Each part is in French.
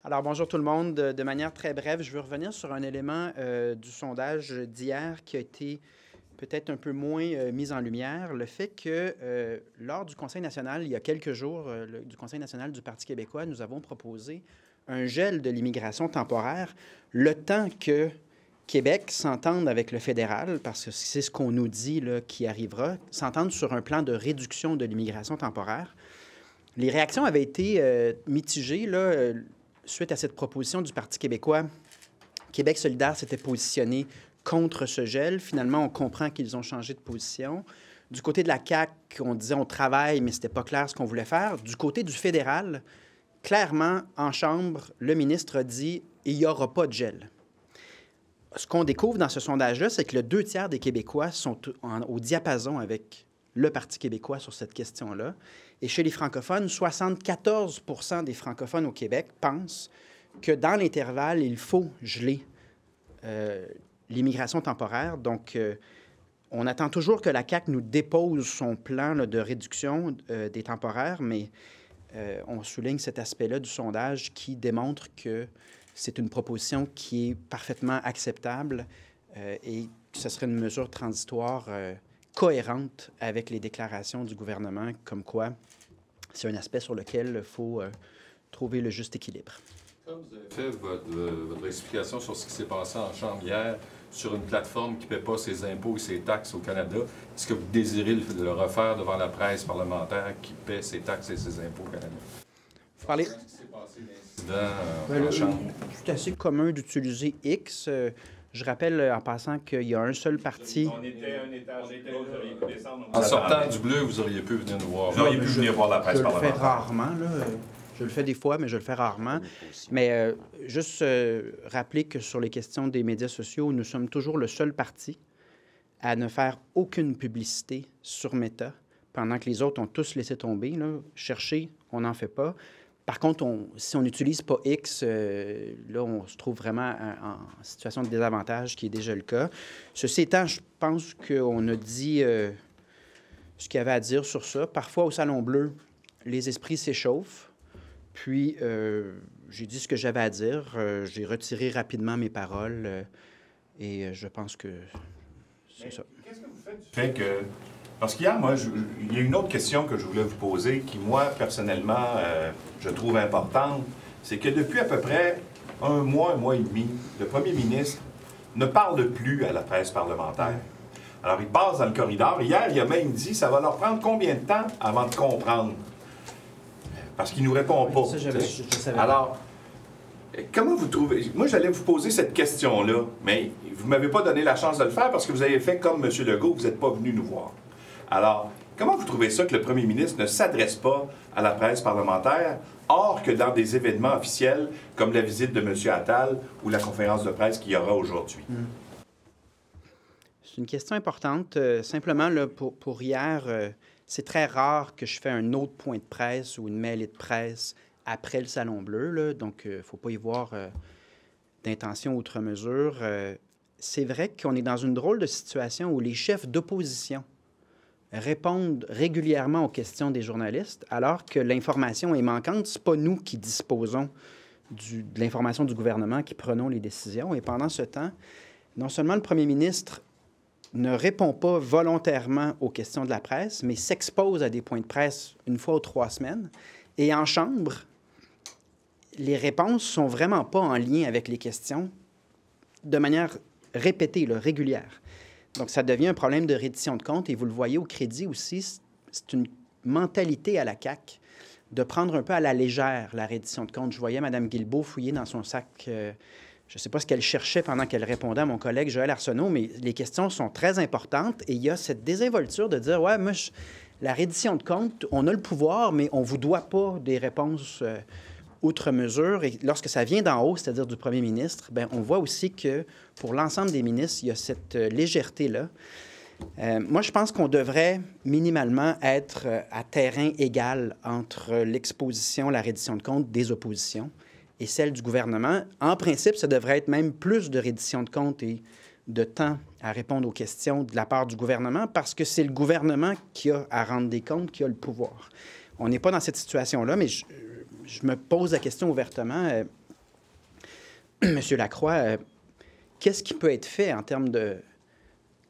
Alors, bonjour tout le monde. De manière très brève, je veux revenir sur un élément du sondage d'hier qui a été peut-être un peu moins mis en lumière. Le fait que lors du Conseil national, il y a quelques jours, du Conseil national du Parti québécois, nous avons proposé un gel de l'immigration temporaire, le temps que Québec s'entende avec le fédéral, parce que c'est ce qu'on nous dit là, qui arrivera, s'entendre sur un plan de réduction de l'immigration temporaire. Les réactions avaient été mitigées là, suite à cette proposition du Parti québécois. Québec solidaire s'était positionné contre ce gel. Finalement, on comprend qu'ils ont changé de position. Du côté de la CAQ, on disait on travaille, mais ce n'était pas clair ce qu'on voulait faire. Du côté du fédéral, clairement, en Chambre, le ministre a dit il n'y aura pas de gel. Ce qu'on découvre dans ce sondage-là, c'est que le 2 tiers des Québécois sont au diapason avec le Parti québécois sur cette question-là. Et chez les francophones, 74 % des francophones au Québec pensent que dans l'intervalle, il faut geler l'immigration temporaire. Donc, on attend toujours que la CAQ nous dépose son plan là, de réduction des temporaires, mais on souligne cet aspect-là du sondage qui démontre que c'est une proposition qui est parfaitement acceptable et que ce serait une mesure transitoire cohérente avec les déclarations du gouvernement, comme quoi c'est un aspect sur lequel il faut trouver le juste équilibre. Comme vous avez fait votre explication sur ce qui s'est passé en Chambre hier, sur une plateforme qui ne paie pas ses impôts et ses taxes au Canada, est-ce que vous désirez le refaire devant la presse parlementaire qui paie ses taxes et ses impôts au Canada? Vous parlez... Qu'est-ce qui s'est passé l'incident en Chambre? C'est assez commun d'utiliser X. Je rappelle en passant qu'il y a un seul parti. On était un étage là, vous auriez pu descendre. En sortant du bleu, vous auriez pu venir nous voir. Vous auriez pu venir voir la presse Je le fais parlementaire. rarement, là. Je le fais des fois, mais je le fais rarement. Mais juste rappeler que sur les questions des médias sociaux, nous sommes toujours le seul parti à ne faire aucune publicité sur Meta, pendant que les autres ont tous laissé tomber. Là. Chercher, on n'en fait pas. Par contre, si on n'utilise pas X, là, on se trouve vraiment en situation de désavantage, qui est déjà le cas. Ceci étant, je pense qu'on a dit ce qu'il y avait à dire sur ça. Parfois, au Salon Bleu, les esprits s'échauffent. Puis, j'ai dit ce que j'avais à dire. J'ai retiré rapidement mes paroles et je pense que c'est ça. Qu'est-ce que vous faites du fait que... Parce qu'hier, moi, il y a une autre question que je voulais vous poser qui, moi, personnellement, je trouve importante. C'est que depuis à peu près un mois et demi, le premier ministre ne parle plus à la presse parlementaire. Alors, il passe dans le corridor. Hier, il a même dit ça va leur prendre combien de temps avant de comprendre? Parce qu'il ne nous répond pas. Ça, je savais. Alors, comment vous trouvez... Moi, j'allais vous poser cette question-là, mais vous ne m'avez pas donné la chance de le faire parce que vous avez fait comme M. Legault, vous n'êtes pas venu nous voir. Alors, comment vous trouvez ça que le premier ministre ne s'adresse pas à la presse parlementaire, or que dans des événements officiels comme la visite de M. Attal ou la conférence de presse qu'il y aura aujourd'hui? C'est une question importante. Simplement, là, pour hier, c'est très rare que je fais un autre point de presse ou une mêlée de presse après le Salon Bleu. Là, donc, il ne faut pas y voir d'intention outre mesure. C'est vrai qu'on est dans une drôle de situation où les chefs d'opposition répondent régulièrement aux questions des journalistes, alors que l'information est manquante. Ce n'est pas nous qui disposons de l'information du gouvernement, qui prenons les décisions. Et pendant ce temps, non seulement le premier ministre ne répond pas volontairement aux questions de la presse, mais s'expose à des points de presse une fois ou 3 semaines. Et en Chambre, les réponses ne sont vraiment pas en lien avec les questions de manière répétée, là, régulière. Donc, ça devient un problème de reddition de comptes. Et vous le voyez au crédit aussi, c'est une mentalité à la CAQ de prendre un peu à la légère la reddition de comptes. Je voyais Mme Guilbeault fouiller dans son sac. Je ne sais pas ce qu'elle cherchait pendant qu'elle répondait à mon collègue Joël Arsenault, mais les questions sont très importantes. Et il y a cette désinvolture de dire, ouais, moi, la reddition de comptes, on a le pouvoir, mais on ne vous doit pas des réponses outre mesure. Et lorsque ça vient d'en haut, c'est-à-dire du premier ministre, bien, on voit aussi que pour l'ensemble des ministres, il y a cette légèreté-là. Moi, je pense qu'on devrait minimalement être à terrain égal entre l'exposition, la reddition de comptes des oppositions et celle du gouvernement. En principe, ça devrait être même plus de reddition de comptes et de temps à répondre aux questions de la part du gouvernement parce que c'est le gouvernement qui a à rendre des comptes, qui a le pouvoir. On n'est pas dans cette situation-là, mais je me pose la question ouvertement. M. Lacroix, qu'est-ce qui peut être fait en termes de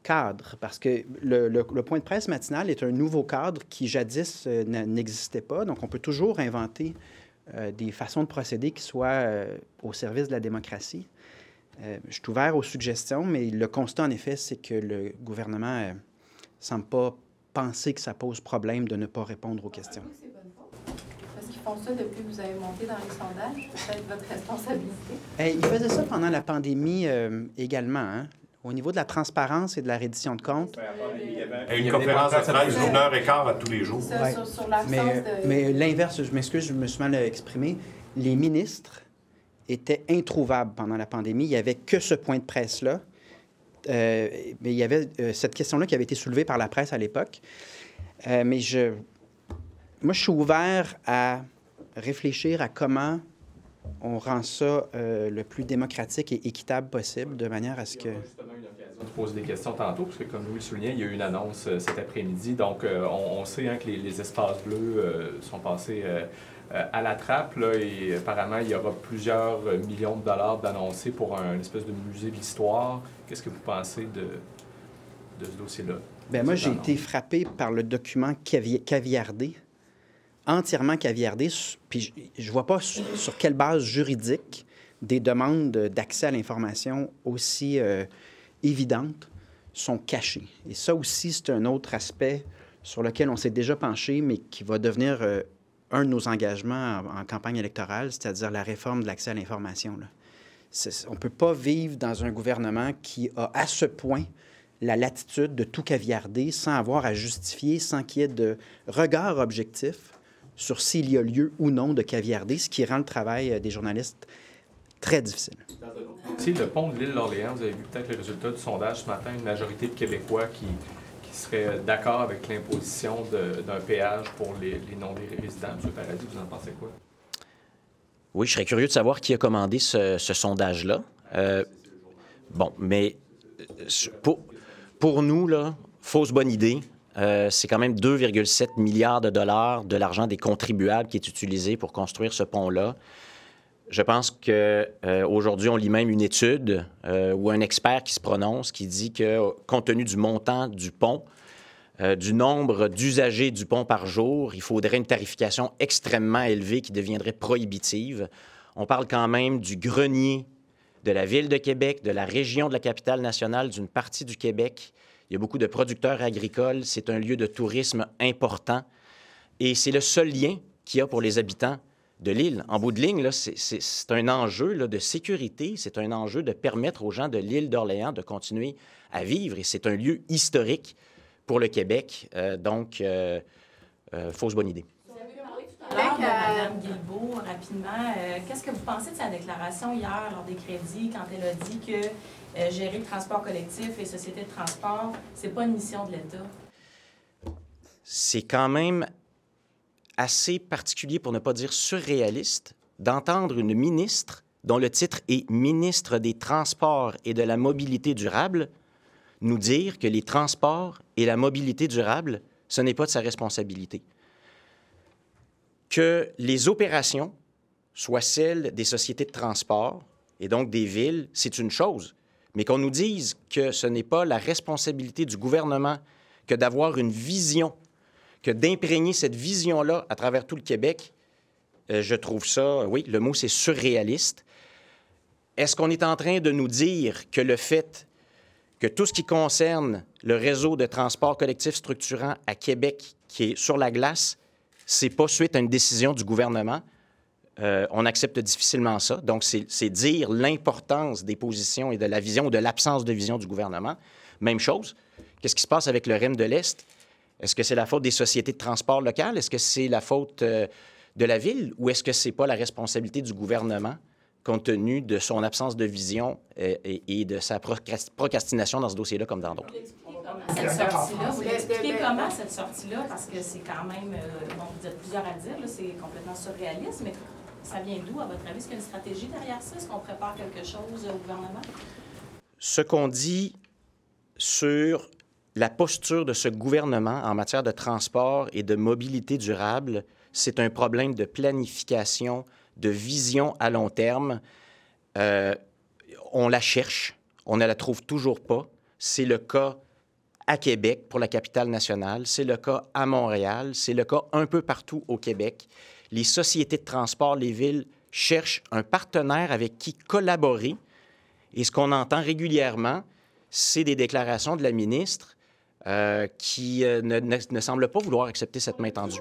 cadre? Parce que le point de presse matinal est un nouveau cadre qui jadis n'existait pas. Donc, on peut toujours inventer des façons de procéder qui soient au service de la démocratie. Je suis ouvert aux suggestions, mais le constat, en effet, c'est que le gouvernement ne semble pas penser que ça pose problème de ne pas répondre aux questions. Parce qu'ils font ça depuis que vous avez monté dans les sondages. C'est peut-être votre responsabilité. Ils faisaient ça pendant la pandémie également, hein? Au niveau de la transparence et de la reddition de comptes. Il y avait une conférence de presse d'une heure et quart à tous les jours. Ça, sur l'absence de... Mais l'inverse, je m'excuse, je me suis mal exprimé. Les ministres étaient introuvables pendant la pandémie. Il n'y avait que ce point de presse-là. Mais il y avait cette question-là qui avait été soulevée par la presse à l'époque. Moi, je suis ouvert à réfléchir à comment on rend ça le plus démocratique et équitable possible, de manière à ce que... Justement eu l'occasion de poser des questions tantôt, parce que comme Louis le soulignait, il y a eu une annonce cet après-midi. Donc, on sait hein, que les espaces bleus sont passés à la trappe, là, et apparemment, il y aura plusieurs millions de dollars d'annoncés pour un espèce de musée de l'histoire. Qu'est-ce que vous pensez de ce dossier-là? Bien, moi, j'ai été frappé par le document caviardé, entièrement caviardé, puis je ne vois pas sur quelle base juridique des demandes d'accès à l'information aussi évidentes sont cachées. Et ça aussi, c'est un autre aspect sur lequel on s'est déjà penché, mais qui va devenir un de nos engagements en campagne électorale, c'est-à-dire la réforme de l'accès à l'information. On ne peut pas vivre dans un gouvernement qui a à ce point la latitude de tout caviarder sans avoir à justifier, sans qu'il y ait de regard objectif sur s'il y a lieu ou non de caviarder, ce qui rend le travail des journalistes très difficile. Si le pont de l'île d'Orléans, vous avez vu peut-être le résultat du sondage ce matin, une majorité de Québécois qui seraient d'accord avec l'imposition d'un péage pour les non-résidents. M. Paradis, vous en pensez quoi? Oui, je serais curieux de savoir qui a commandé ce sondage-là. Bon, mais pour nous, là, fausse bonne idée. C'est quand même 2,7 milliards de dollars de l'argent des contribuables qui est utilisé pour construire ce pont-là. Je pense qu'aujourd'hui, on lit même une étude ou un expert qui se prononce, qui dit que, compte tenu du montant du pont, du nombre d'usagers du pont par jour, il faudrait une tarification extrêmement élevée qui deviendrait prohibitive. On parle quand même du grenier de la Ville de Québec, de la région de la Capitale-Nationale, d'une partie du Québec. Il y a beaucoup de producteurs agricoles. C'est un lieu de tourisme important. Et c'est le seul lien qu'il y a pour les habitants de l'île. En bout de ligne, c'est un enjeu là, de sécurité. C'est un enjeu de permettre aux gens de l'île d'Orléans de continuer à vivre. Et c'est un lieu historique pour le Québec. Donc, fausse bonne idée. Alors, Mme Guilbeault, rapidement, qu'est-ce que vous pensez de sa déclaration hier lors des crédits quand elle a dit que gérer le transport collectif et les sociétés de transport, c'est pas une mission de l'État? C'est quand même assez particulier, pour ne pas dire surréaliste, d'entendre une ministre dont le titre est ministre des Transports et de la Mobilité durable nous dire que les transports et la mobilité durable, ce n'est pas de sa responsabilité. Que les opérations soient celles des sociétés de transport et donc des villes, c'est une chose. Mais qu'on nous dise que ce n'est pas la responsabilité du gouvernement que d'avoir une vision, que d'imprégner cette vision-là à travers tout le Québec, je trouve ça, oui, le mot c'est surréaliste. Est-ce qu'on est en train de nous dire que le fait que tout ce qui concerne le réseau de transport collectif structurant à Québec qui est sur la glace, c'est pas suite à une décision du gouvernement? On accepte difficilement ça. Donc, c'est dire l'importance des positions et de la vision ou de l'absence de vision du gouvernement. Même chose. Qu'est-ce qui se passe avec le REM de l'Est? Est-ce que c'est la faute des sociétés de transport locales? Est-ce que c'est la faute de la Ville? Ou est-ce que c'est pas la responsabilité du gouvernement, compte tenu de son absence de vision et de sa procrastination dans ce dossier-là comme dans d'autres? Vous l'expliquez comment, cette sortie-là? Parce que c'est quand même, bon, vous êtes plusieurs à le dire, c'est complètement surréaliste, mais ça vient d'où, à votre avis? Est-ce qu'il y a une stratégie derrière ça? Est-ce qu'on prépare quelque chose au gouvernement? Ce qu'on dit sur la posture de ce gouvernement en matière de transport et de mobilité durable, c'est un problème de planification, de vision à long terme. On la cherche, on ne la trouve toujours pas. C'est le cas à Québec pour la capitale nationale, c'est le cas à Montréal, c'est le cas un peu partout au Québec. Les sociétés de transport, les villes cherchent un partenaire avec qui collaborer. Et ce qu'on entend régulièrement, c'est des déclarations de la ministre qui ne semble pas vouloir accepter cette main tendue.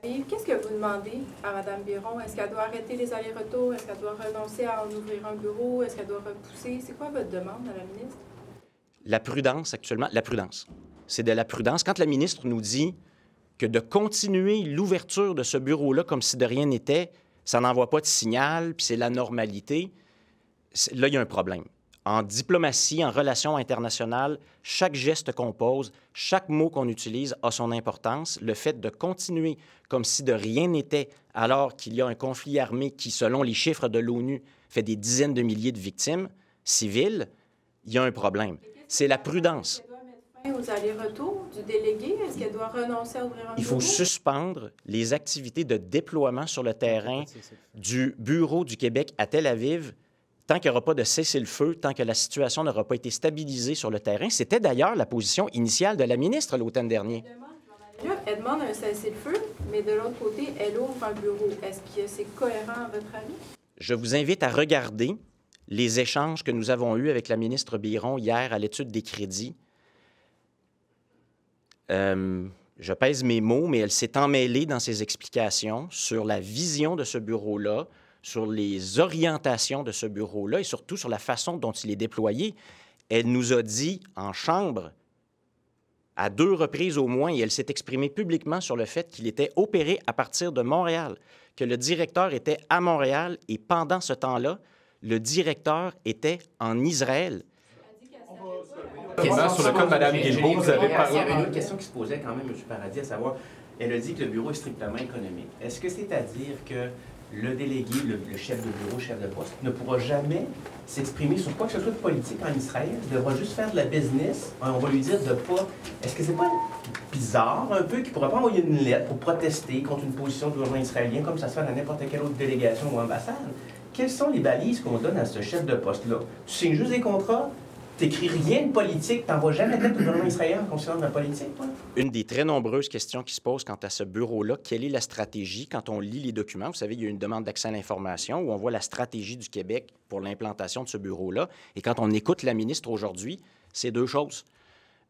Qu'est-ce que vous demandez à Mme Biron? Est-ce qu'elle doit arrêter les allers-retours? Est-ce qu'elle doit renoncer à en ouvrir un bureau? Est-ce qu'elle doit repousser? C'est quoi votre demande à la ministre? La prudence, actuellement, la prudence. C'est de la prudence. Quand la ministre nous dit que de continuer l'ouverture de ce bureau-là comme si de rien n'était, ça n'envoie pas de signal, puis c'est la normalité, là, il y a un problème. En diplomatie, en relations internationales, chaque geste qu'on pose, chaque mot qu'on utilise a son importance. Le fait de continuer comme si de rien n'était, alors qu'il y a un conflit armé qui, selon les chiffres de l'ONU, fait des dizaines de milliers de victimes civiles, il y a un problème. C'est la prudence. Est-ce qu'elle doit mettre fin aux allers-retours du délégué? Est-ce qu'elle doit renoncer à ouvrir un bureau? Il faut suspendre les activités de déploiement sur le terrain du bureau du Québec à Tel Aviv tant qu'il n'y aura pas de cessez-le-feu, tant que la situation n'aura pas été stabilisée sur le terrain. C'était d'ailleurs la position initiale de la ministre l'automne dernier. Elle demande un cessez-le-feu, mais de l'autre côté, elle ouvre un bureau. Est-ce que c'est cohérent à votre avis? Je vous invite à regarder les échanges que nous avons eus avec la ministre Biron hier à l'étude des crédits. Je pèse mes mots, mais elle s'est emmêlée dans ses explications sur la vision de ce bureau-là, sur les orientations de ce bureau-là et surtout sur la façon dont il est déployé. Elle nous a dit en chambre, à 2 reprises au moins, et elle s'est exprimée publiquement sur le fait qu'il était opéré à partir de Montréal, que le directeur était à Montréal et pendant ce temps-là, le directeur était en Israël. Sur le cas de Mme Guilbeault, vous avez parlé... Il y avait une autre question qui se posait quand même, M. Paradis, à savoir, elle a dit que le bureau est strictement économique. Est-ce que c'est-à-dire que le délégué, le chef de bureau, chef de poste, ne pourra jamais s'exprimer sur quoi que ce soit de politique en Israël? Il devra juste faire de la business. On va lui dire de pas... Est-ce que c'est pas bizarre un peu qu'il ne pourra pas envoyer une lettre pour protester contre une position du gouvernement israélien comme ça se fait dans n'importe quelle autre délégation ou ambassade? Quelles sont les balises qu'on donne à ce chef de poste-là? Tu signes juste des contrats, tu n'écris rien de politique, tu n'envoies jamais de lettre au gouvernement israélien concernant de la politique, toi? Une des très nombreuses questions qui se posent quant à ce bureau-là, quelle est la stratégie? Quand on lit les documents, vous savez, il y a une demande d'accès à l'information où on voit la stratégie du Québec pour l'implantation de ce bureau-là. Et quand on écoute la ministre aujourd'hui, c'est 2 choses.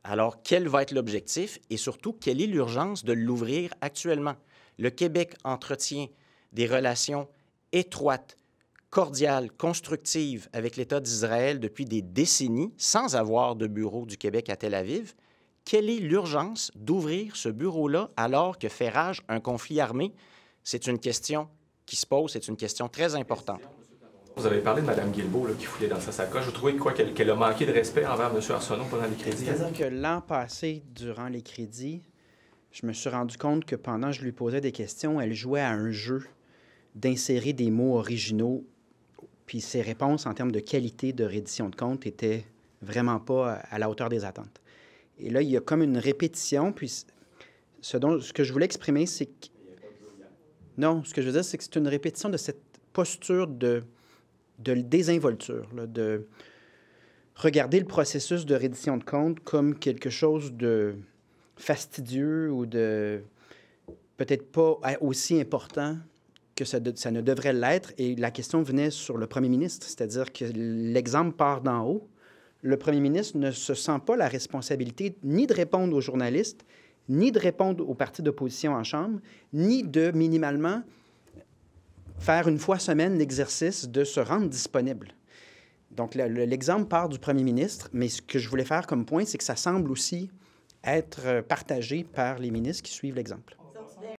Alors, quel va être l'objectif et surtout, quelle est l'urgence de l'ouvrir actuellement? Le Québec entretient des relations étroites, cordiale, constructive avec l'État d'Israël depuis des décennies, sans avoir de bureau du Québec à Tel Aviv. Quelle est l'urgence d'ouvrir ce bureau-là alors que fait rage un conflit armé? C'est une question qui se pose, c'est une question très importante. Vous avez parlé de Mme Guilbeault qui fouillait dans sa sacoche. Vous trouvez qu'elle a manqué de respect envers M. Arsenault pendant les crédits? C'est-à-dire que l'an passé, durant les crédits, je me suis rendu compte que pendant que je lui posais des questions, elle jouait à un jeu d'insérer des mots originaux. Puis ses réponses en termes de qualité de reddition de comptes n'étaient vraiment pas à la hauteur des attentes. Et là, il y a comme une répétition. Puis ce que je voulais exprimer, c'est que... Non, ce que je veux dire, c'est que c'est une répétition de cette posture de désinvolture, là, de regarder le processus de reddition de comptes comme quelque chose de fastidieux ou de peut-être pas aussi important que ça ne devrait l'être. Et la question venait sur le premier ministre, c'est-à-dire que l'exemple part d'en haut. Le premier ministre ne se sent pas la responsabilité ni de répondre aux journalistes, ni de répondre aux partis d'opposition en Chambre, ni de minimalement faire une fois semaine l'exercice de se rendre disponible. Donc, l'exemple part du premier ministre, mais ce que je voulais faire comme point, c'est que ça semble aussi être partagé par les ministres qui suivent l'exemple.